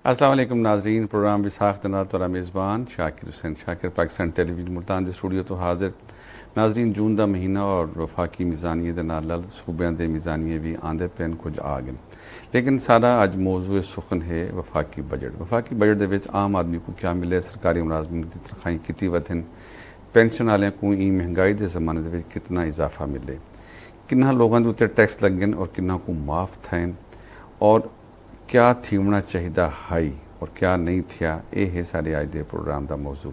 अस्सलाम वालेकुम नाज़रीन। प्रोग्राम विसाख नाल तो मेज़बान शाकिर हुसैन शाकिर पाकिस्तान टेलीविजन मुल्तान के स्टूडियो तो हाजिर। नाज़रीन, जून का महीना और वफाकी मीज़ानिए के नाल सूबे के मीज़ानिए भी आंदे पैन कुछ आ गए, लेकिन सारा अज मौजू सुखन है वफाकी बजट। वफाकी बजट के आम आदमी को क्या मिले, सरकारी मुलाजमिन की तनख्वाही कितनी वधन, पेंशन वाले को ई महंगाई के जमाने के कितना इजाफा मिले, किन्ना लोगों के उत्ते टैक्स लगन और किन्ना को माफ़ थे, और क्या थीवना चाहिए हाई और क्या नहीं थिया। ये है सारे अज के प्रोग्राम का मौजू।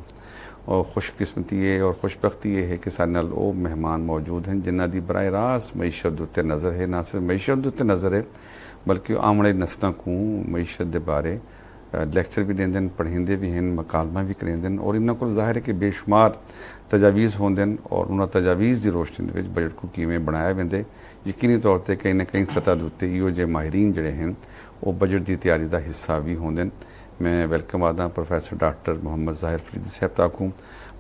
और खुशकिस्मती है और खुशबख्ती ये है कि सारे नाल वो मेहमान मौजूद हैं जिन्हों की बराह रास्त मीशत उत्ते नज़र है। ना सिर्फ मीशत उत्ते नज़र है बल्कि आमने नस्लों को मीशत के बारे लैक्चर भी देंदे, पढ़ेंदे भी हैं, मकालमा भी करेंदे, और इन्हों को जाहिर है कि बेशुमार तजावीज़ होंदे और उन्होंने तजावीज़ की रोशनी के बजट को किमें बनाया वेंदे। यकीनी तौर पर कहीं ना कहीं सतह के उत्ते इहो जे माहिरीन जड़े हैं वो बजट की तैयारी का हिस्सा भी होंदे। मैं वेलकम आदा प्रोफैसर डॉक्टर मोहम्मद ज़ाहिर फरीदी साहब ताकू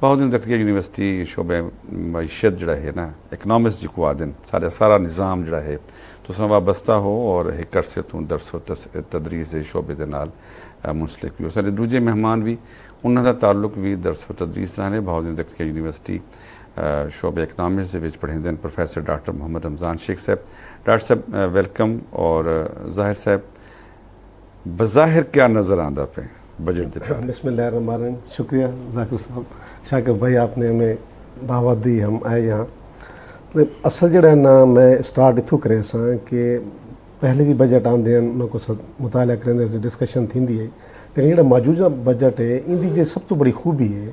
बहुद्दीन ज़करिया यूनिवर्सिटी शोबे मईशत जड़ा है ना, इकनॉमिक्स जिको आदन सारा निज़ाम जड़ा है तो वाबस्ता हो और एक अरसे तू दरसो तदरीस के शोबे के नाल मुंसलिक भी हो। सारे दूजे मेहमान भी उन्होंने ताल्लुक भी दरसो तदरीस नाल है। बहुद्दीन ज़करिया यूनिवर्सिटी शोबे इकनॉमिक्स के पढ़ेंदे प्रोफैसर डॉक्टर मोहम्मद रमज़ान शेख साहब। डॉक्टर साहब वेलकम। और ज़ाहिर साहब, बज़ाहिर क्या नज़र आंदा पे बजट दे? बिस्मिल्लाहिर्रहमानिर्रहीम। शुक्रिया ज़ाकिर साहब, शाकिर भाई, आपने हमें दावत दी, हम आए यहाँ। असल जड़ा ना मैं स्टार्ट इतों करे सा कि पहले भी बजट आंदे हैं, उनको मुताला करेंदे डिस्कशन थी है, लेकिन जो मौजूदा बजट है इनकी जो सब तो बड़ी खूबी है,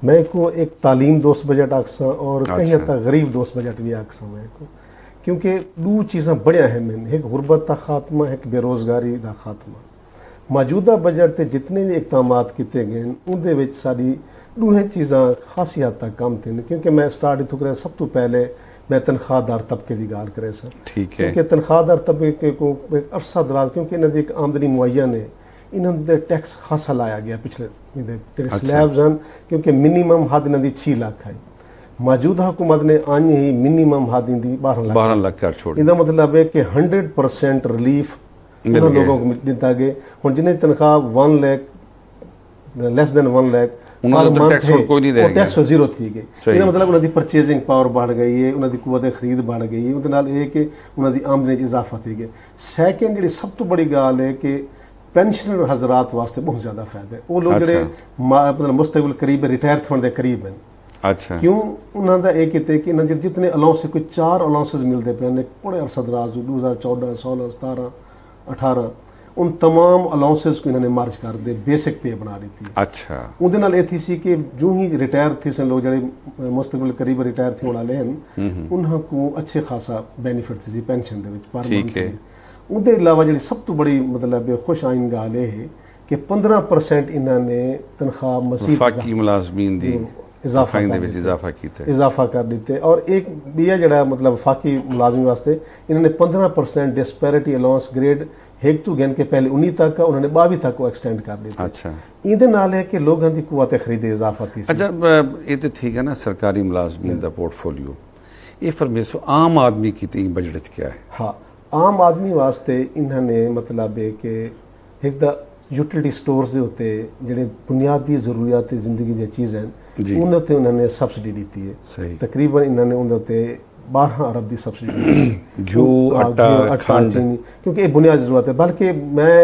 मैं को एक तालीम दोस्त बजट आखसा और कहीं हद तक गरीब दोस्त बजट भी आखसा मैं को, क्योंकि दो चीज़ें बड़े अहम हैं, एक गुरबत का खात्मा, एक बेरोज़गारी का खात्मा। मौजूदा बजट से जितने भी इकदाम किए गए उनके सारी दोहें चीज़ां खासी हद तक कम थी, क्योंकि मैं स्टार्ट इतों करें सब तो पहले मैं तनख्वाहदार तबके की गाल करे सर। ठीक है। क्योंकि तनख्वाहदार तबके को एक अरसा दराज, क्योंकि इन्होंने एक आमदनी मुहैया ने इन्होंने टैक्स खासा लाया गया पिछले स्लैब्स हैं, क्योंकि मिनिमम हद इन्होंने 6 लाख है। मौजूदा हुकूमत ने आने ही मिनिमम हद दी 12 लाख कर छोड़ी। इसका मतलब है कि 100% रिलीफ उन लोगों को दिता गया। हम जिन्हें तनख्वाह 1 lakh less than 1 lakh tax zero थी गई। इसका मतलब उन्होंने परचेजिंग पावर बढ़ गई है, उन्होंने कुव्वत खरीद बढ़ गई है, उन्हें कि उन्होंने आमदनी इजाफा थी गई। सैकेंड जी सब तो बड़ी गाल है कि पेंशनर हजरात वास्ते बहुत ज़्यादा फायदा है। वो लोग जो मतलब मुस्तकबिल करीब रिटायर होने के करीब हैं। अच्छा, क्यों उन्होंने ये किते कि इन्हें जितने अलाउंस कोई 4 अलाउंसेस मिलते पे बड़े अरसा दराज 2014, 16, 17, 18 उन तमाम अलाउंसेस को इन्होंने मार्च कर दे बेसिक पे बना दी थी। अच्छा, उनके नाल ये थी कि जो ही रिटायर थे सन लोग जो मुस्तकबिल करीब रिटायर थे वाले हैं उनको अच्छे खासा बेनिफिट थी पेंशन दे विच पर मंथ। उनके अलावा जी सब तो बड़ी मतलब खुश आइन गाल है कि 15% इन्होंने तनख्वाह मसीह वफाकी मुलाजमीन दी इजाफा कर दिते। और एक बिया जड़ा मतलब वफाकी मुलाजमी वास्ते इन्होंने 15% डिस्पैरिटी अलाउंस ग्रेड 1 तो गन के पहले 19 तक का उन्होंने 22 तक को एक्सटेंड कर दिया। अच्छा, इहदे नाल है कि लोगों की कुव्वत खरीदे इजाफा थी। अच्छा, ये तो ठीक है ना, सरकारी मुलाजमीन का पोर्टफोलियो ये फरमेसो आम आदमी की तीन बजट क्या है? हाँ, आम आदमी वास्ते इन्होंने मतलब है कि एक दा यूटिलिटी स्टोर्स के उत्ते जेडे बुनियादी जरूरियात जिंदगी दी चीज़ हैं उन्होंने उन्होंने सब्सिडी दी है। तकरीबन इन्होंने उन्होंने 12 अरब की सब्सिडी घ्यू, आटा, चीनी, क्योंकि ये बुनियादी जरूरत है। बल्कि मैं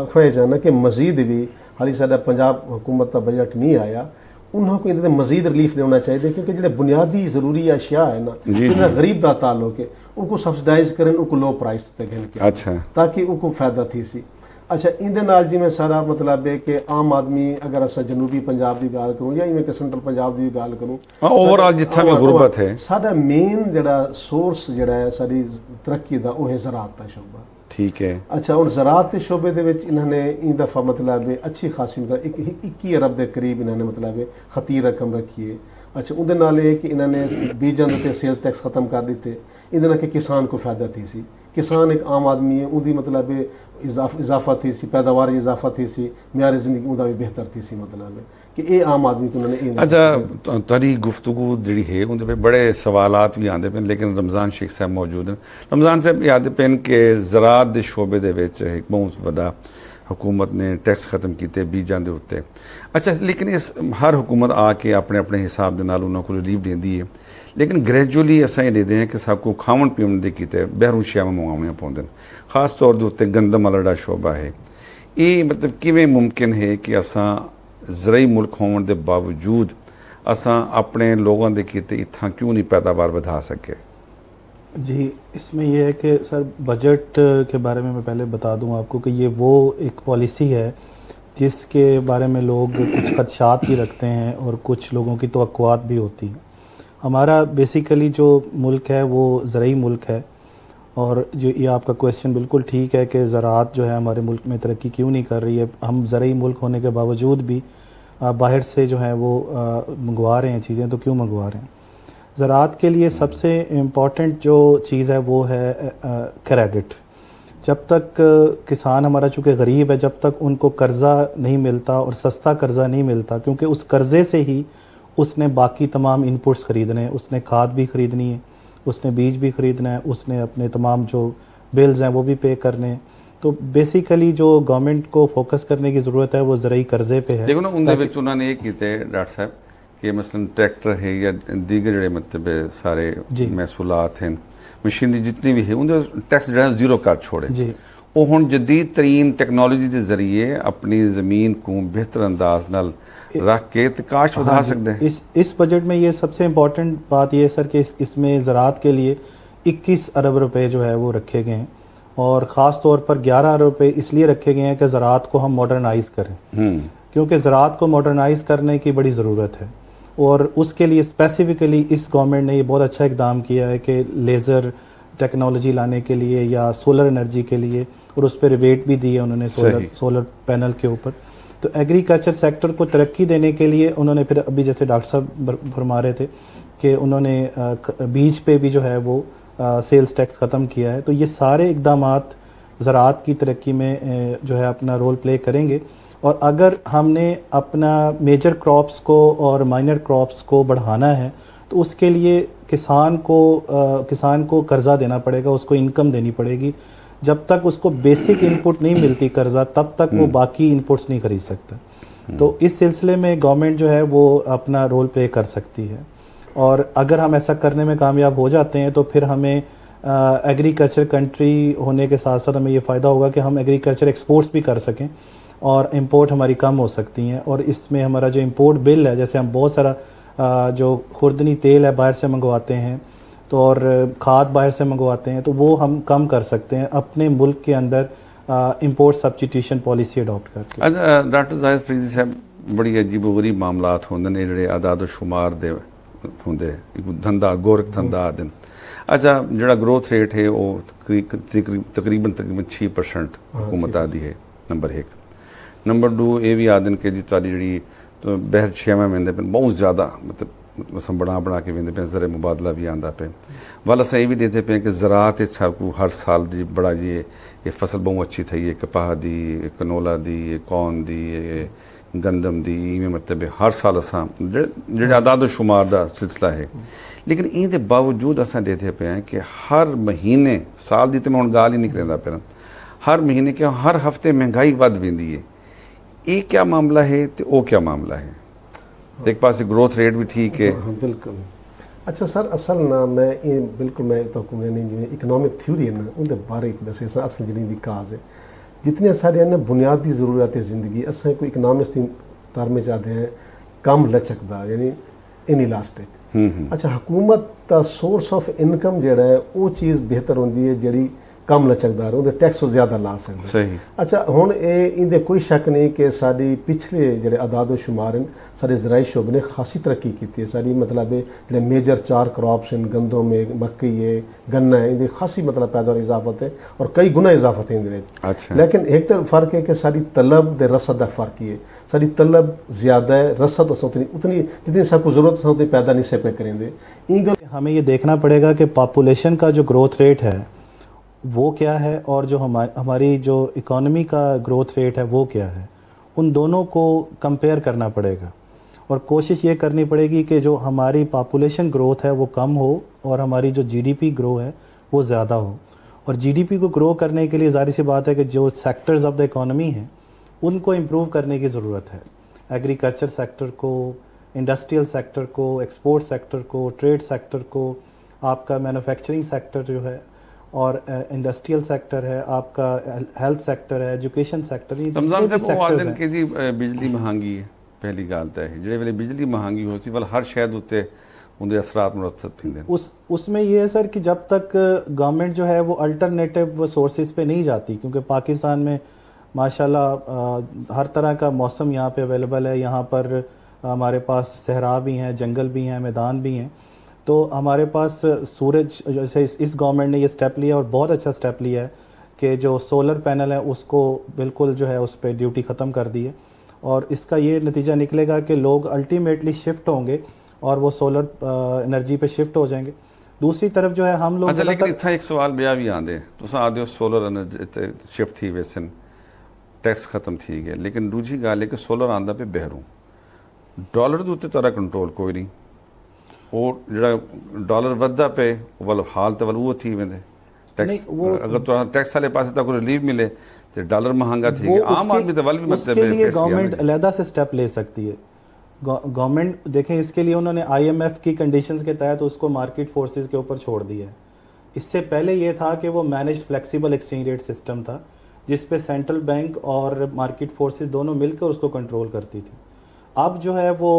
आखना चाहना कि मजीद भी हाली साडा पंजाब हुकूमत का बजट नहीं आया, उन्होंने इन्हें मजीद रिलीफ देना चाहिए, क्योंकि जो बुनियादी जरूरी अशिया है ना जिन्हें गरीब का ताल्लुक है उनको सब्सिडाइज करें, उनको लो प्राइस तक घन। अच्छा, ताकि उनको फायदा थी सी। अच्छा, इंदे नाल जिमें सारा मतलब है कि आम आदमी अगर अस जनूबी पंजाब की गाल करूँ या इवें कि सेंट्रल पंजाब की गाल करूँ, ओवरऑल जितना भी गुरबत है साडा मेन जड़ा सोर्स जड़ा है सारी तरक्की का वो है ज़राअत का शोबा। ठीक है। अच्छा, और ज़राअत के शोबे दे विच इन्होंने इन दफ़ा मतलब अच्छी खासी 21 अरब के करीब इन्होंने मतलब खती रकम रखी है। अच्छा, उनके नाल कि इन्होंने बीजां के सेल्स टैक्स खत्म कर दिते, इहदे कि किसान को फायदा थी सी। किसान एक आम आदमी है, उनकी मतलब इजाफा थी सी, पैदावार इजाफा थी सी, म्यार जिंदगी उनका भी बेहतर थी सी। मतलब कि ये आम आदमी को उन्होंने। अच्छा, तारी गुफ्तगू जी है उनके पे बड़े सवालात भी आते पे, लेकिन रमज़ान शेख साहब मौजूद हैं। रमज़ान साहब याद पेन के ज़राअत के शोबे दे विच एक बहुत बड़ा हुकूमत ने टैक्स खत्म किए बीजां दे उत्ते। अच्छा, लेकिन इस हर हुकूमत आके अपने अपने हिसाब के नाल उन्होंने को रिलीफ देंदी है, लेकिन ग्रैजुअली असां ये देखते हैं कि सबको खावन पीवन के किते बहरू शयावां मंगावणियां पौंदियां, खास तौर के उत्ते गंदम वाला जिहड़ा शोबा है, ये मतलब किवें मुमकिन है कि असां ज़रई मुल्क होने के बावजूद असां अपने लोगों के किते इत्थां क्यों नहीं पैदावार बढ़ा सके? जी, इसमें यह है कि सर बजट के बारे में मैं पहले बता दूं आपको कि ये वो एक पॉलिसी है जिसके बारे में लोग कुछ खदशात भी रखते हैं और कुछ लोगों की तवक्कुआत भी होती हैं। हमारा बेसिकली जो मुल्क है वो ज़रई मुल्क है, और जो ये आपका क्वेश्चन बिल्कुल ठीक है कि ज़राअत जो है हमारे मुल्क में तरक्की क्यों नहीं कर रही है। हम ज़रई मुल्क होने के बावजूद भी बाहर से जो है वो मंगवा रहे हैं चीज़ें, तो क्यों मंगवा रहे हैं? ज़राअत के लिए सबसे इम्पॉर्टेंट जो चीज़ है वो है क्रेडिट। जब तक किसान हमारा चूँकि गरीब है, जब तक उनको कर्ज़ा नहीं मिलता और सस्ता कर्ज़ा नहीं मिलता, क्योंकि उस कर्ज़े से ही उसने बाकी तमाम इनपुट्स ख़रीदने हैं, उसने खाद भी ख़रीदनी है, उसने बीज भी ख़रीदना है, उसने अपने तमाम जो बिल्स हैं वो भी पे करने हैं। तो बेसिकली जो गवर्नमेंट को फोकस करने की ज़रूरत है वो ज़रई कर्ज़े पे है। देखो ना, उन्होंने ये किए डॉक्टर साहब कि मसलन ट्रैक्टर है या दीगर जड़े मतलब सारे महसूलात हैं, मशीनरी जितनी भी है, उनका टैक्स जो जीरो कर छोड़े जी। वो हुण जदीद तरीन टैक्नोलॉजी के जरिए अपनी ज़मीन को बेहतर अंदाज नाल रख के काश बढ़ा सकते हैं। इस बजट में ये सबसे इम्पोर्टेंट बात ये है सर कि इसमें ज़राअत के लिए 21 अरब रुपए जो है वो रखे गए हैं, और ख़ास तौर पर 11 अरब रुपए इसलिए रखे गए हैं कि ज़राअत को हम मॉडर्नाइज़ करें, क्योंकि ज़राअत को मॉडर्नाइज़ करने की बड़ी ज़रूरत है। और उसके लिए स्पेसिफिकली इस गवर्नमेंट ने ये बहुत अच्छा इकदाम किया है कि लेज़र टेक्नोलॉजी लाने के लिए या सोलर एनर्जी के लिए, और उस पर रिबेट भी दी है उन्होंने सोलर पैनल के ऊपर। तो एग्रीकल्चर सेक्टर को तरक्की देने के लिए उन्होंने फिर अभी जैसे डॉक्टर साहब फरमा रहे थे कि उन्होंने बीज पे भी जो है वो सेल्स टैक्स ख़त्म किया है। तो ये सारे इकदामात ज़राअत की तरक्की में जो है अपना रोल प्ले करेंगे। और अगर हमने अपना मेजर क्रॉप्स को और माइनर क्रॉप्स को बढ़ाना है तो उसके लिए किसान को कर्ज़ा देना पड़ेगा, उसको इनकम देनी पड़ेगी। जब तक उसको बेसिक इनपुट नहीं मिलती कर्ज़ा, तब तक वो बाकी इनपुट्स नहीं खरीद सकता। तो इस सिलसिले में गवर्नमेंट जो है वो अपना रोल प्ले कर सकती है, और अगर हम ऐसा करने में कामयाब हो जाते हैं तो फिर हमें एग्रीकल्चर कंट्री होने के साथ साथ हमें ये फ़ायदा होगा कि हम एग्रीकल्चर एक्सपोर्ट्स भी कर सकें और इंपोर्ट हमारी कम हो सकती हैं। और इसमें हमारा जो इंपोर्ट बिल है, जैसे हम बहुत सारा जो खुर्दनी तेल है बाहर से मंगवाते हैं तो और खाद बाहर से मंगवाते हैं, तो वो हम कम कर सकते हैं अपने मुल्क के अंदर इंपोर्ट सब्स्टिट्यूशन पॉलिसी अडॉप्ट करके। अच्छा डॉक्टर जाहिद फरीदी साहब, बड़ी अजीबो गरीब मामलात होंदे ने जिहड़े आदाद शुमार दे होंदे, धंधा गोरख धंधा आदि। अच्छा, जिहड़ा ग्रोथ रेट है वो तकरीबन 6% हुकूमत आदि है, नंबर 1। नंबर 2 ये भी आदन के जी ताली जी तो बहर छेवें वेंदे पे बहुत ज़्यादा मतलब अस बना के वेंदे पे, ज़र मुबादला भी आंदा पे। वाल अस ये भी देते पे कि ज़राअत को हर साल जी बड़ा जी ये फसल बहुत अच्छी थी है, कपाह दी, कनोला दी, कौन दी, गंदम दी, इवें मतलब हर साल असां जो आदाद शुमार का सिलसिला है। लेकिन इनके बावजूद अस देते पे हैं कि हर महीने साल की तो मैं गाल ही नहीं करेंदा पे, हर महीने के हर हफ्ते महंगाई वध वेंदी है। ये क्या मामला है तो वो क्या मामला है? एक पास ग्रोथ रेट भी ठीक है। बिल्कुल। अच्छा सर, असल ना मैं बिल्कुल मैं तो नहीं जिवें इकनॉमिक थ्योरी है ना उनके बारे दसे असल जी काज है जितने सारे ना बुनियादी ज़रूरत ज़िंदगी अस कोई इकनॉमिक्स की टर्म में चाहते हैं कम लचकदार यानी इनइलास्टिक। अच्छा, हुकूमत का सोर्स ऑफ इनकम जड़ा है वो चीज़ बेहतर होंगी है जी कम लचकदार उन्हें टैक्स ज़्यादा ला सकते। सही। अच्छा, हुण ये कोई शक नहीं कि साड़ी पिछले जो आदाद शुमार हैं सारे ज़राई शोबे ने खासी तरक्की की है। साड़ी मतलब जो मेजर 4 क्रॉप्स हैं, गंदम है, मक्की है, गन्ना है, इनकी खासी मतलब पैदावार इजाफत है और कई गुना इजाफत है इनमें। अच्छा। लेकिन एक तो फ़र्क है कि साड़ी तलब दे रसद का फ़र्क ही है। साड़ी तलब ज़्यादा है, रसद उतनी जितनी सबको ज़रूरत है उतनी पैदा नहीं से पे करेंगे। हमें ये देखना पड़ेगा कि पॉपुलेशन का जो ग्रोथ रेट है वो क्या है और जो हमारी जो इकोनॉमी का ग्रोथ रेट है वो क्या है, उन दोनों को कंपेयर करना पड़ेगा और कोशिश ये करनी पड़ेगी कि जो हमारी पॉपुलेशन ग्रोथ है वो कम हो और हमारी जो जीडीपी ग्रो है वो ज़्यादा हो। और जीडीपी को ग्रो करने के लिए जाहिर सी बात है कि जो सेक्टर्स ऑफ द इकोनॉमी हैं उनको इम्प्रूव करने की ज़रूरत है। एग्रीकल्चर सेक्टर को, इंडस्ट्रियल सेक्टर को, एक्सपोर्ट सेक्टर को, ट्रेड सेक्टर को, आपका मैन्युफैक्चरिंग सेक्टर जो है, और इंडस्ट्रियल सेक्टर है, आपका हेल्थ सेक्टर है, एजुकेशन सेक्टर। रमजान साहब वो आदन के जी बिजली महंगी है पहली गाल तो है जिहड़े वेले बिजली महंगी हो सी वाल हर शहर उत्ते उनके असरात मुरतब थींदे उसमें ये है सर कि जब तक गवर्नमेंट जो है वो अल्टरनेटिव सोर्सेज पे नहीं जाती, क्योंकि पाकिस्तान में माशाल्लाह हर तरह का मौसम यहाँ पे अवेलेबल है। यहाँ पर हमारे पास सहरा भी हैं, जंगल भी हैं, मैदान भी हैं। तो हमारे पास सूरज, जैसे इस गवर्नमेंट ने ये स्टेप लिया और बहुत अच्छा स्टेप लिया है कि जो सोलर पैनल है उसको बिल्कुल जो है उस पर ड्यूटी ख़त्म कर दी है, और इसका ये नतीजा निकलेगा कि लोग अल्टीमेटली शिफ्ट होंगे और वो सोलर एनर्जी पे शिफ्ट हो जाएंगे। दूसरी तरफ जो है हम लोग अच्छा, लेकिन इतना एक सवाल बिया भी आंदे तुस आदे सोलर एनर्जी शिफ्ट थी वैसे टैक्स खत्म थी गया, लेकिन दूसरी गाल है कि सोलर आंदा पे बहरूं डॉलर के उत्ते तारा कंट्रोल कोई नहीं, और जो डॉलर वधा पे वाल हाल तो वाल वो थी वेंदे टैक्स अगर तो टैक्स वाले पास तक रिलीफ मिले तो डॉलर महंगा थी गया, आम आदमी तो वाल भी मतलब उसके लिए गवर्नमेंट अलहदा से स्टेप ले सकती है। गवर्नमेंट देखें, इसके लिए उन्होंने IMF की कंडीशंस के तहत उसको मार्केट फोर्सेस के ऊपर छोड़ दिया है। इससे पहले ये था कि वो managed flexible exchange rate system था जिस पे सेंट्रल बैंक और मार्केट फोर्सेस दोनों मिलकर उसको कंट्रोल करती थी। अब जो है वो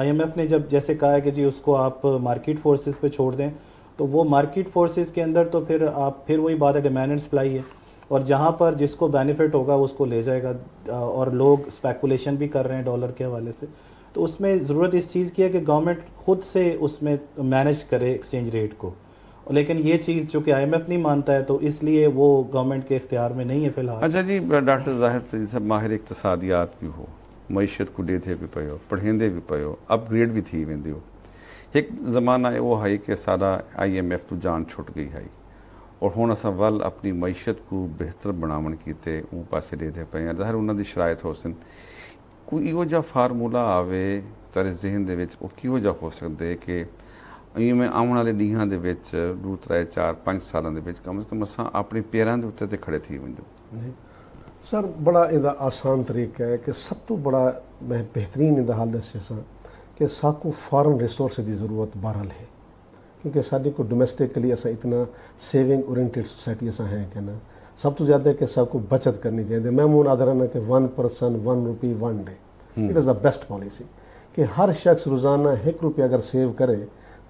IMF ने जब जैसे कहा है कि जी उसको आप मार्केट फोर्सेस पे छोड़ दें, तो वो मार्केट फोर्सेस के अंदर तो फिर वही बात है, डिमांड एंड सप्लाई है, और जहाँ पर जिसको बेनिफिट होगा उसको ले जाएगा, और लोग स्पेकुलेशन भी कर रहे हैं डॉलर के हवाले से। तो उसमें ज़रूरत इस चीज़ की है कि गवर्नमेंट खुद से उसमें मैनेज करे एक्सचेंज रेट को, लेकिन ये चीज़ जो कि IMF नहीं मानता है, तो इसलिए वो गवर्नमेंट के इख्तियार में नहीं है फ़िलहाल। अच्छा जी, डॉक्टर ज़ाहिर फरीद साहब माहिर इक़्तिसादियात भी हो, मईशत को ॾे भी पियो, पढ़ेंदे भी पियो, अपग्रेड भी थी वेंदे हो। एक ज़माना है वो है कि सारा IMF तो जान छुट गई है, और हुण असां वल अपनी मईशत को बेहतर बनावन कीते उन पासे ॾे पे हैं। ज़ाहिर उन्होंने शराइत हो सन कोई इहो जा फार्मूला आवे तारे जहन दे विच वो किहो जा हो सकदे कि इवें आउण वाले ॾींहां दे विच 2 3 4 5 सालां दे विच कम से कम असां अपने पैरां दे उत्ते ते खड़े थी वञूं। सर बड़ा इहदा आसान तरीका है कि सब तो बड़ा मैं बेहतरीन इहदा हल दस्सेआ कि साकू फॉरेन रिसोर्स की ज़रूरत बहरहाल है, क्योंकि साडी को डोमेस्टिकली असा इतना सेविंग ओरिएंटेड सोसाइटी असा है कि ना सब तो ज़्यादा कि सबको बचत करनी चाहिए। मैं मून आधारण कि 1 person 1 rupee 1 day, it is the best policy कि हर शख्स रोज़ाना 1 रुपया अगर सेव करे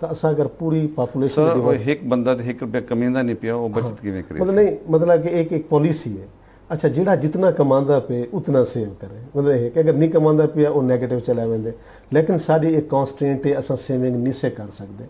तो असा अगर पूरी पॉपुलेशन एक बंदा 1 रुपया कमांदा नहीं पिया वो बचत किवें करे, मतलब नहीं, मतलब कि एक पॉलिसी है। अच्छा, जिहड़ा जितना कमांदा पे उतना सेव करे, मतलब है कि अगर नहीं कमांदा पिया वो नेगेटिव चला वेंदे, लेकिन साडी एक कॉन्स्टेंट है असा सेविंग नहीं से कर सकते,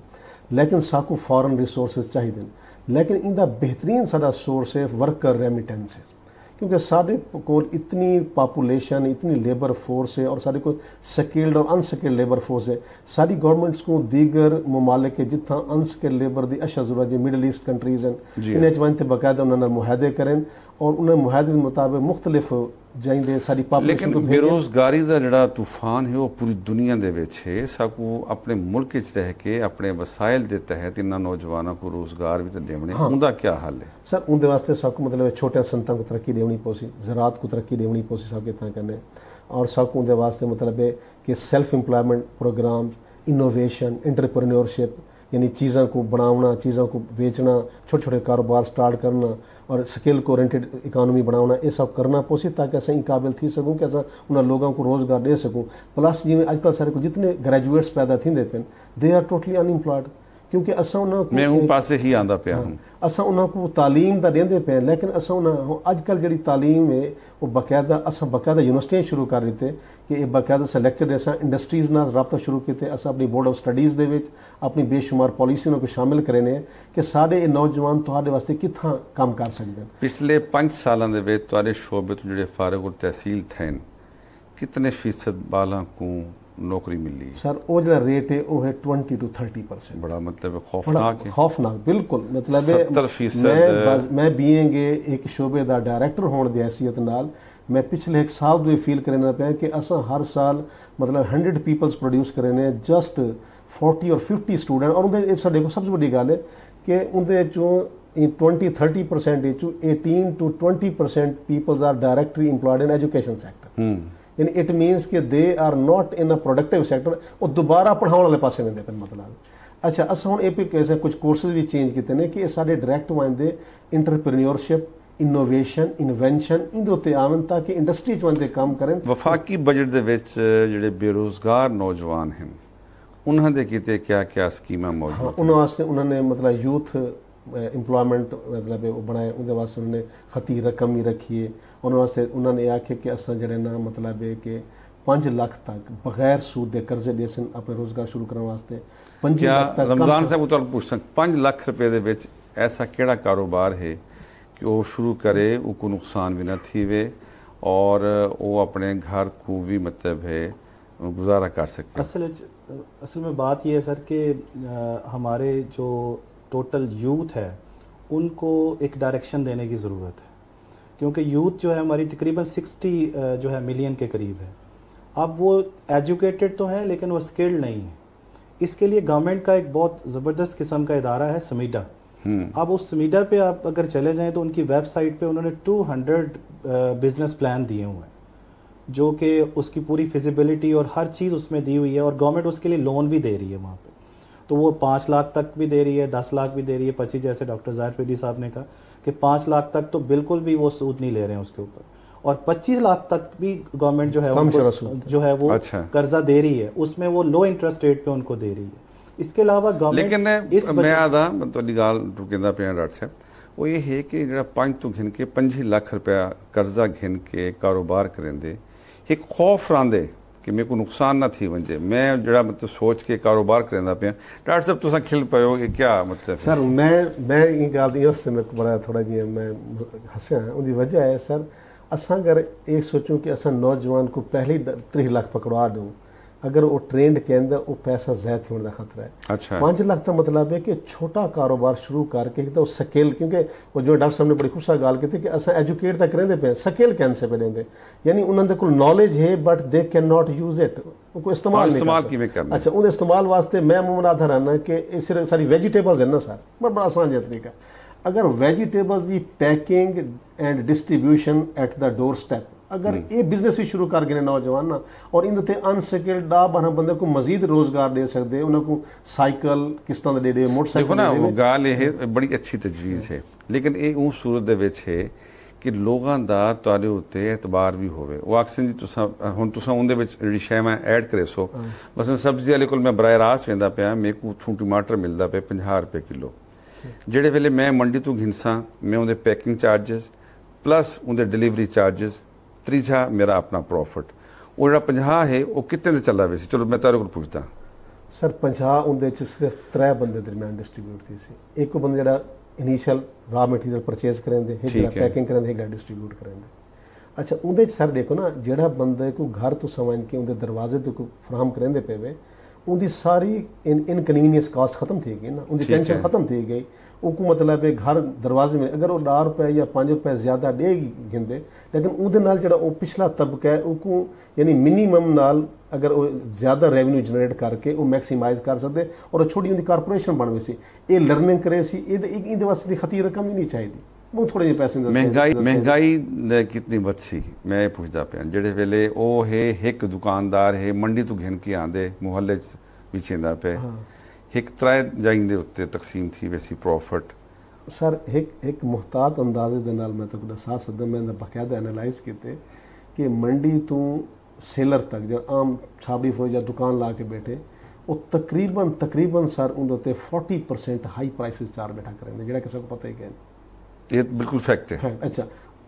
लेकिन साकू फॉरेन रिसोर्सेज चाहिए। लेकिन इंदा बेहतरीन सारा सोर्स है वर्कर रेमिटेंसेस, क्योंकि साढ़े को इतनी पॉपुलेशन, इतनी लेबर फोर्स है, और साढ़े को स्किल्ड और अनस्किल्ड लेबर फोर्स है। सारी गवर्नमेंट्स को दीगर ममालिक के जितना अनस्किल्ड लेबर की अशा जरूरत है, मिडल ईस्ट कंट्रीज हैं, इन्हें वन बाकायदा उन्होंने मुआहदे करें और उन्हें मुआहदे के मुताबिक मुख्तलिफ जाइंदे सारी पॉपुलेशन को। बेरोजगारी का जिहड़ा तूफान है वो पूरी दुनिया दे विच है। साकू अपने मुल्क च रह के अपने वसाइल के तहत इन्होंने नौजवानों को रोजगार भी तो देने, उनका क्या हल है सर? उनके वास्ते साकू मतलब छोटे संतां को तरक्की देनी पोसी, ज़राअत को तरक्की देनी पोसी सब इतना करने, और साकू उनके वास्ते मतलब है कि self employment program, innovation, entrepreneurship, यानी चीज़ों को बनाना, चीज़ों को बेचना, छोटे छोटे कारोबार स्टार्ट करना और स्किल को ओरिएंटेड इकानमी बनाना, ये सब करना पोसी ताकि अस काबिल थी सकूँ कि अस उन लोगों को रोज़गार दे सकूँ। प्लस जिमें अजकल सारे को जितने ग्रेजुएट्स पैदा थींदे पे दे आर टोटली अनएम्प्लॉयड, क्योंकि असा मैं उन पासे ही आंदा पे हूँ, असा उनको तालीम तो देंदे पे, लेकिन असा अजकल जी तालीम है वो बाकायदा असा बाकायदा यूनिवर्सिटियाँ शुरू कर दिते कि बाकायदा से लेक्चर असा इंडस्ट्रीज नाल रबता शुरू किए, असा अपनी बोर्ड ऑफ स्टडीज़ दे विच अपनी बेशुमार पॉलिसी को शामिल करें कि साढ़े नौजवान तुहाडे वास्ते कितना काम कर सकते हैं। पिछले 5 सालों के विच तुहाडे शोबे तो जिहड़े फारिग उल तहसील थे कितने फीसद बालां को नौकरी मिली? सर वो जो रेट है वो है 20 to 30%। बड़ा मतलब खौफनाक है, खौफनाक बिल्कुल। मतलब 70% मैं बीएंगे एक शोबे का डायरैक्टर होने की हैसियत नाल मैं पिछले 1 साल तो ये फील करना पाया कि असा हर साल मतलब 100 पीपल्स प्रोड्यूस करें, जस्ट 40 और 50 स्टूडेंट, और उनके साडे को सबसे बड़ी गल है कि उनके चों in 20-30% 18 to 20% people are directly employed in education sector. यानी इट मीनस कि they are not in a productive sector, वो दोबारा पढ़ाने वाले पासे वेंदे पे मतलब। अच्छा असां हुण एपी कैसे कुछ कोर्सेज भी चेंज किए ने कि साडे डायरैक्ट वंदे इंटरप्रेन्योरशिप, इनोवेशन, इन्वेंशन इंदे उत्ते आवन ताकि इंडस्ट्री च वंदे काम करें। वफाकी बजट दे विच जेहड़े बेरोजगार नौजवान हैं उन्हां दे किते क्या स्कीमां मौजूद हैं? उन्हां वास्ते उन्होंने मतलब यूथ एम्प्लॉयमेंट मतलब वो बनाए, उनके वास्ते उन्होंने खती रकम ही रखी है। उन्होंने वास्ते उन्होंने आखे कि असां जड़े ना मतलब है कि 5 लाख तक बगैर सूद के कर्जे दे सन अपने रोजगार शुरू करने वास्ते। क्या रमजान साहब को पूछ सकते 5 लाख रुपए दे विच ऐसा केड़ा कारोबार है कि वो शुरू करे उनको नुकसान भी न थीवे और वो अपने घर को भी मतलब है गुजारा कर सके? असल में बात ये है सर कि हमारे जो टोटल यूथ है उनको एक डायरेक्शन देने की ज़रूरत है, क्योंकि यूथ जो है हमारी तकरीबन 60 जो है मिलियन के करीब है। अब वो एजुकेटेड तो है लेकिन वो स्किल्ड नहीं है। इसके लिए गवर्नमेंट का एक बहुत ज़बरदस्त किस्म का इदारा है समीडा। अब उस समीडा पे आप अगर चले जाएं तो उनकी वेबसाइट पे उन्होंने 200 बिजनेस प्लान दिए हुए हैं, जो कि उसकी पूरी फिजिबिलिटी और हर चीज़ उसमें दी हुई है, और गवर्नमेंट उसके लिए लोन भी दे रही है वहाँ पे। तो वो 5 लाख तक भी दे रही है, 10 लाख भी दे रही है, 25 जैसे डॉक्टर ज़ाहिर फरीदी साहब ने कहा कि 5 लाख तक तो बिल्कुल भी वो सूद नहीं ले रहे हैं उसके ऊपर, और 25 लाख तक भी गवर्नमेंट जो है जो है वो कर्जा दे रही है, उसमें वो लो इंटरेस्ट रेट पे उनको दे रही है। इसके अलावा गवर्नमेंट लेकिन मैं आदा तुहाडी गल रुकिंदा पिया डॉक्टर साहब, वो ये है कि जो 5 तो घिन के 25 लाख रुपया कर्जा घिन के कारोबार करेंदे एक खौफ रांदे कि मेरे को नुकसान ना थी वंजे, मैं जरा मतलब सोच के कारोबार करेंदा पिया। डॉक्टर साहब तुसा खिल पायो कि क्या मतलब? सर मैं ये गल दी उससे मेरे को बड़ा थोड़ा जी मैं हंसिया, उनकी वजह है सर असां अगर एक सोचूं कि असां नौजवान को पहले 30 लाख पकड़वा दूँ, अगर वो ट्रेंड के अंदर वो पैसा ज़ायद होने का खतरा है। अच्छा 5 लाख का मतलब है कि छोटा कारोबार शुरू करके तो स्केल, क्योंकि वो जो डॉक्टर साहब ने बड़ी खुशा गाल की थी कि असा एजुकेट तक करेंगे पे स्केल कैंसे पे देंगे, यानी उन्होंने को नॉलेज है but they can not use it, उनको इस्तेमाल नहीं करना। अच्छा उन इस्तेमाल वास्ते मैं मुमन आधार आना कि सिर्फ सारी वेजिटेबल्स है ना सर, बड़ा आसान है तरीका। अगर वेजिटेबल्स की packing and distribution at the door step अगर ये बिजनेस भी शुरू कर गए नौजवान ना, और इन अनस्किल्ड डा बना बंदे को मजीद रोजगार दे सकते, उनको साइकिल किस्तां दे दे, मोटरसाइकिल। देखो ना वो गाल ये बड़ी अच्छी तजवीज़ है, लेकिन ये उस सूरत दे विच है कि लोगों का तुहाडे उत्ते एतबार भी होवे। वो अक्सर जी तुसां उहदे विच जिहड़ी शै मैं ऐड करे सो, मसलन सब्जी वाले कोल मैं बराह रास्त वेंदा पिया, मेरे को उत्थों टमाटर मिलता पे 50 रुपए किलो, जिहड़े वेले मैं मंडी तो घिनसा मैं उहदे पैकिंग चार्जिस प्लस उहदे डिलीवरी चार्जिस त्रीजा मेरा अपना प्रॉफिट, वो जो 50 है वो कितने दे चला वैसे? चलो मैं तारे को पूछता सर 50 उनके सिर्फ 3 बंदे दरम्यान डिस्ट्रीब्यूट थी सी, एक बंदा जो इनिशियल रॉ मटीरियल परचेज करेंगे, एक पैकिंग करेंगे, एक डिस्ट्रीब्यूट करेंगे। अच्छा उनके सर देखो ना जो बंदे को घर तो समझ के उनके दरवाजे तो फ्राहम करेंगे पे वे उनकी सारी इनकन्वीनियंस कास्ट खत्म थी गई ना, उनकी टेंशन खत्म थी गई। उनको मतलब है घर दरवाजे में अगर वो 10 रुपए या 5 रुपए ज्यादा दे गिंदे, लेकिन उहदे नाल जो वो पिछला तबका है उनको यानी मिनीमम नाल अगर वो ज्यादा रेवेन्यू जनरेट करके वो मैक्सीमाइज कर सकते, और छोटी उनकी कारपोरेशन बन सी, ये लर्निंग करे सी, ये वास्ते खती रकम ही नहीं चाहिए, वो थोड़े जे पैसे। महंगाई कितनी बद सी मैं पूछता पाया, जेड़े वेले वो है एक दुकानदार है मंडी तो घिन के आंदे मुहल्ले भी चेंदा पे एक 3 जाइंदे उत्ते तकसीम थी वैसी प्रॉफिट। सर एक मुहतात अंदाजे दे नाल मैं तो दसा सकदा, मैं बाकायदा एनालाइज किते कि मंडी तो सेलर तक जो आम छाबड़ी फौज या दुकान ला के बैठे वो तकरीबन सर उनते 40% हाई प्राइसेस चार बैठा करेंगे, जेड़ा किसी को पता ही है, ये बिल्कुल फैक्ट है। अच्छा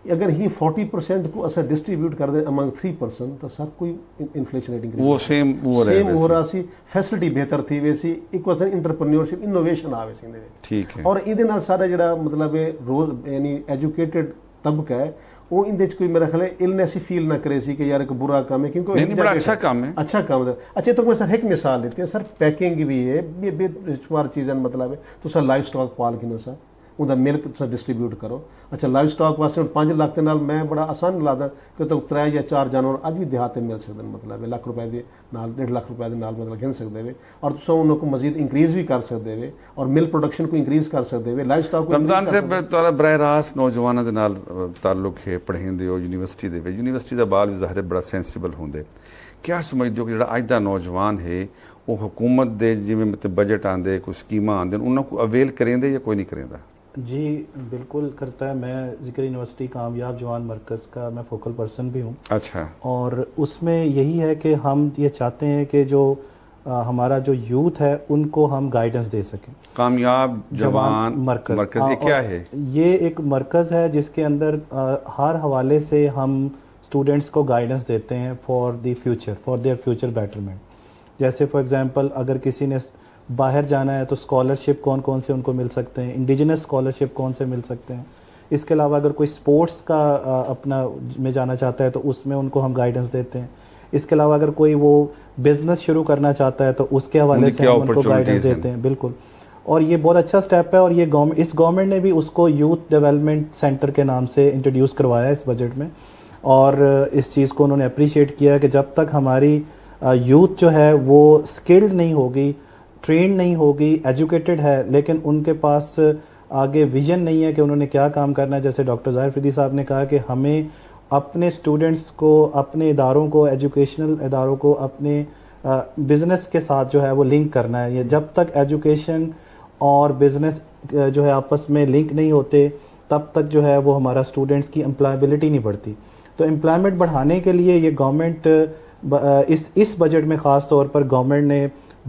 अगर ही 40% को असा डिस्ट्रीब्यूट कर दे अमंग 3% तो सर कोई इन्फ्लेशन रेटिंग वो सेम हो रहा सी, फैसिलिटी बेहतर थी वैसी, एक वैसे इंटरप्रेन्योरशिप इनोवेशन आवे सी दे। ठीक है। और इहदे नाल सारा जेड़ा मतलब रोज यानी एजुकेटेड तबका है वो इन कोई मेरा ख्याल है इलनेस ही फील ना करे सी कि यार एक बुरा काम है, क्योंकि नहीं बड़ा अच्छा काम है, अच्छा काम है। अच्छा तो मैं सर एक मिसाल लेते हैं सर, पैकिंग भी है बेशुमार चीज़ें मतलब है तो सर लाइफ स्टॉक पाल की नो सर ਉਹਦਾ ਮਿਲਕ ਤੁਸੀਂ ਡਿਸਟ੍ਰੀਬਿਊਟ ਕਰੋ। ਅੱਛਾ ਲਾਈਵ ਸਟਾਕ ਵਾਸਤੇ ਹੁਣ 5 ਲੱਖ ਦੇ ਨਾਲ ਮੈਂ ਬੜਾ ਆਸਾਨ ਲਾਦਾ ਕਿ ਤਾਂ 3 ਜਾਂ 4 ਜਾਨਵਰ ਅੱਜ ਵੀ ਦਿਹਾਤ ਤੇ ਮਿਲ ਸਕਦੇ ਨੇ, ਮਤਲਬ ਲੱਖ ਰੁਪਏ ਦੇ ਨਾਲ 1.5 ਲੱਖ ਰੁਪਏ ਦੇ ਨਾਲ ਮਤਲਬ ਗਿਣ ਸਕਦੇ ਵੇ ਔਰ ਤੁਸੀਂ ਉਹਨਾਂ को मजीद इंक्रीज भी कर सकते वे और मिल्क प्रोडक्शन को इंक्रीज कर सकते वे लाइफ स्टॉक रमजान साहब ਤੁਹਾਡਾ ਬਰਾਹ ਰਾਸਤ ਨੌਜਵਾਨਾਂ ਦੇ ਨਾਲ ਤਾਲੁਕ ਹੈ, ਪੜ੍ਹਾਉਂਦੇ ਹੋ ਯੂਨੀਵਰਸਿਟੀ ਦੇ ਵਿੱਚ, ਯੂਨੀਵਰਸਿਟੀ ਦਾ ਬਾਲ ਵੀ ਜ਼ਾਹਿਰ ਬੜਾ ਸੈਂਸਿਬਲ ਹੁੰਦੇ, ਕਿਆ ਸਮਝਦੇ ਹੋ ਕਿ ਜਿਹੜਾ ਅੱਜ ਦਾ ਨੌਜਵਾਨ ਹੈ ਉਹ हुकूमत ਦੇ ਜਿਵੇਂ ਮਤਲਬ ਬਜਟ ਆਉਂਦੇ ਕੋਈ ਸਕੀਮਾਂ ਆਉਂਦੇ ਉਹਨਾਂ को अवेल करेंदे या कोई नहीं करेंदा? जी बिल्कुल करता है। मैं ज़िक्र यूनिवर्सिटी कामयाब जवान मरकज़ का मैं फोकल पर्सन भी हूँ। अच्छा। और उसमें यही है कि हम ये चाहते हैं कि जो हमारा जो यूथ है उनको हम गाइडेंस दे सकें। कामयाब जवान मरकज़ ये क्या है? ये एक मरकज़ है जिसके अंदर हर हवाले से हम स्टूडेंट्स को गाइडेंस देते हैं for the future, for their future betterment. जैसे फॉर एग्जांपल अगर किसी ने बाहर जाना है तो स्कॉलरशिप कौन कौन से उनको मिल सकते हैं, इंडिजिनस स्कॉलरशिप कौन से मिल सकते हैं। इसके अलावा अगर कोई स्पोर्ट्स का अपना में जाना चाहता है तो उसमें उनको हम गाइडेंस देते हैं। इसके अलावा अगर कोई वो बिजनेस शुरू करना चाहता है तो उसके हवाले से हम उनको गाइडेंस देते हैं। बिल्कुल, और ये बहुत अच्छा स्टेप है और ये इस गवर्नमेंट ने भी उसको यूथ डेवलपमेंट सेंटर के नाम से इंट्रोड्यूस करवाया है इस बजट में। और इस चीज़ को उन्होंने अप्रिशिएट किया है कि जब तक हमारी यूथ जो है वो स्किल्ड नहीं होगी, ट्रेंड नहीं होगी, एजुकेटेड है लेकिन उनके पास आगे विजन नहीं है कि उन्होंने क्या काम करना है। जैसे डॉक्टर ज़ाहिर अफरीदी साहब ने कहा कि हमें अपने स्टूडेंट्स को, अपने इदारों को, एजुकेशनल इदारों को अपने बिज़नेस के साथ जो है वो लिंक करना है। ये जब तक एजुकेशन और बिज़नेस जो है आपस में लिंक नहीं होते तब तक जो है वो हमारा स्टूडेंट्स की एम्प्लॉयबिलिटी नहीं बढ़ती। तो एम्प्लॉयमेंट बढ़ाने के लिए ये गवर्नमेंट इस बजट में ख़ास तौर पर गवर्नमेंट ने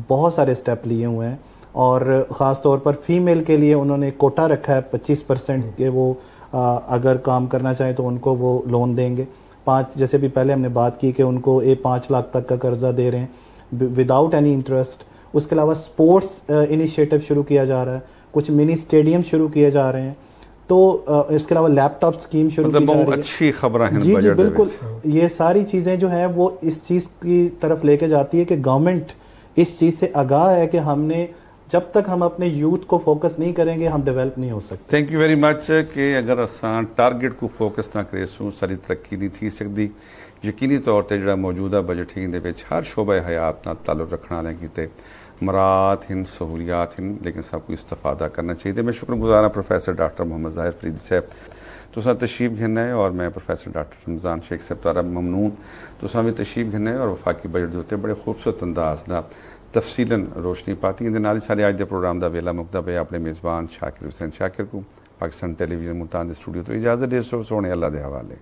बहुत सारे स्टेप लिए हुए हैं और ख़ास तौर पर फीमेल के लिए उन्होंने कोटा रखा है 25% के, वो अगर काम करना चाहें तो उनको वो लोन देंगे। 5 जैसे भी पहले हमने बात की कि उनको 5 लाख तक का कर्जा दे रहे हैं विदाउट एनी इंटरेस्ट। उसके अलावा स्पोर्ट्स इनिशिएटिव शुरू किया जा रहा है, कुछ मिनी स्टेडियम शुरू किए जा रहे हैं। तो इसके अलावा लैपटॉप स्कीम शुरू की जा रही है। अच्छी खबर है। जी जी बिल्कुल, ये सारी चीज़ें जो हैं वो इस चीज़ की तरफ लेके जाती है कि गवर्नमेंट इस चीज़ से आगाह है कि हमने जब तक हम अपने यूथ को फोकस नहीं करेंगे हम डेवलप नहीं हो सकते। थैंक यू वेरी मच कि अगर असां टारगेट को फोकस ना करेसूं सारी तरक्की नहीं थी सकती। यकीनी तौर पर जो मौजूदा बजट ही हर शोबे हयात ना ताल्लुक रखने वाले किते मरात हैं, सहूलियात हैं, लेकिन सबको इस्तेफादा करना चाहिए। मैं शुक्रगुजार हाँ प्रोफैसर डॉक्टर मोहम्मद ज़ाहिर अफरीदी साहब तुसा तशरीफ घिनना है और मैं प्रोफैसर डॉक्टर रमज़ान शेख साहब तारा ममनून तुसा भी तशरीफ घिनना है और वफाकी बजट जो होते बड़े खूबसूरत अंदाज ना तफसीलन रोशनी पाती हैं। सारे अज के प्रोग्राम का वेला मुकदा पे अपने मेज़बान शाकिर हुसैन शाकिर को पाकिस्तान टेलीविजन मुल्तान स्टूडियो तो इजाज़त दे सो सोने अल्लाह के हवाले।